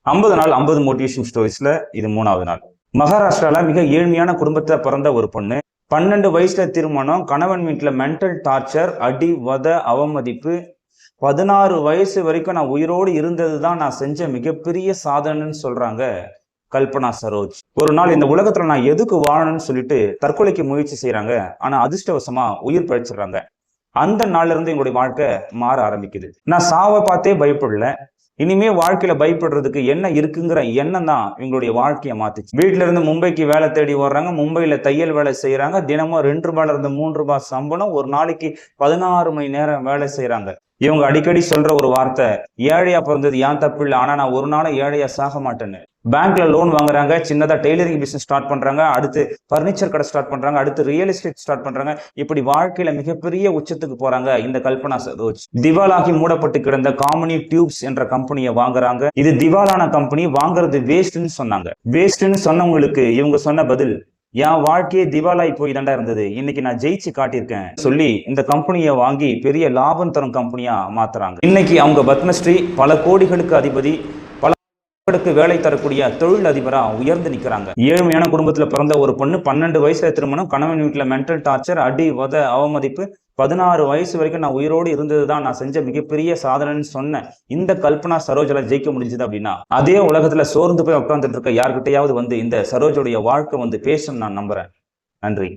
50 நாள் 50 மோட்டிவேஷன் ஸ்டோரிஸ்ல இது 3வது நாள். மகாராஷ்டிரால மிக ஏழ்மையான குடும்பத்தை பிறந்த ஒரு பொண்ணு. 12 வயசுல திருமணம், கணவன் வீட்டுல மென்டல் டார்ச்சர், அடி, வத, அவமதிப்பு. 16 வயசு வரைக்கும் நான் உயிரோடு இருந்ததுதான் நான் செஞ்ச மிகப்பெரிய சாதனைன்னு சொல்றாங்க கல்பனா சரோஜ். ஒரு நாள் இந்த உலகத்துல நான் எதுக்கு வாழணும்னு சொல்லிட்டு தற்கொலைக்கு முயற்சி செய்யறாங்க. ஆனா அதிர்ஷ்டவசமா உயிர் பழிச்சிடுறாங்க. அந்த நாள்ல இருந்து எங்களுடைய வாழ்க்கை மாற ஆரம்பிக்குது. நான் சாவை பார்த்தே பயப்படல. இனிமே வாழ்க்கையில பயப்படுறதுக்கு என்ன இருக்குங்கிற எண்ணம் தான் எங்களுடைய வாழ்க்கையை மாத்துச்சு. வீட்டுல இருந்து மும்பைக்கு வேலை தேடி வர்றாங்க. மும்பையில தையல் வேலை செய்யறாங்க. தினமும் 2 ரூபாயில இருந்து 3 ரூபாய் சம்பளம். ஒரு நாளைக்கு 16 மணி நேரம் வேலை செய்யறாங்க. இவங்க அடிக்கடி சொல்ற ஒரு வார்த்தை, ஏழையா பிறந்தது ஏன் தப்பு இல்லை, ஆனா நான் ஒரு நாளும் ஏழையா சாக மாட்டேன்னு. பேங்க்ல லோன் வாங்குறாங்க, சின்னதா டெய்லரிங் பிசினஸ் ஸ்டார்ட் பண்றாங்க, அடுத்து பர்னிச்சர் கடை ஸ்டார்ட் பண்றாங்க, அடுத்து ரியல் எஸ்டேட் ஸ்டார்ட் பண்றாங்க. இப்படி வாழ்க்கையில மிகப்பெரிய உச்சத்துக்கு போறாங்க இந்த கல்பனா சரோஜ். திவாலாகி மூடப்பட்டு கிடந்த காமினி டியூப்ஸ் என்ற கம்பெனியை வாங்குறாங்க. இது திவாலான கம்பெனி, வாங்குறது வேஸ்ட்னு சொன்னாங்க. வேஸ்ட்னு சொன்னவங்களுக்கு இவங்க சொன்ன பதில், என் வாழ்க்கையே திவாலாய் போய் தாண்டா இருந்தது, இன்னைக்கு நான் ஜெயிச்சு காட்டியிருக்கேன் சொல்லி இந்த கம்பெனியை வாங்கி பெரிய லாபம் தரும் கம்பெனியா மாத்துறாங்க. இன்னைக்கு அவங்க பத்மஸ்ரீ, பல கோடிகளுக்கு அதிபதி, பல வேலை தரக்கூடிய தொழில் அதிபரா உயர்ந்து நிக்கிறாங்க. ஏழ்மையான குடும்பத்துல பிறந்த ஒரு பொண்ணு, 12 வயசுல திருமணம், கணவன் வீட்டுல மென்டல் டார்ச்சர், அடி, வத, அவமதிப்பு. 16 வயசு வரைக்கும் நான் உயிரோடு இருந்ததுதான் நான் செஞ்ச மிகப்பெரிய சாதனைன்னு சொன்ன இந்த கல்பனா சரோஜால ஜெயிக்க முடிஞ்சது அப்படின்னா, அதே உலகத்துல சோர்ந்து போய் உட்கார்ந்துட்டு இருக்க யார்கிட்டையாவது வந்து இந்த சரோஜோடைய வாழ்க்கை வந்து பேசும் நான் நம்புறேன். நன்றி.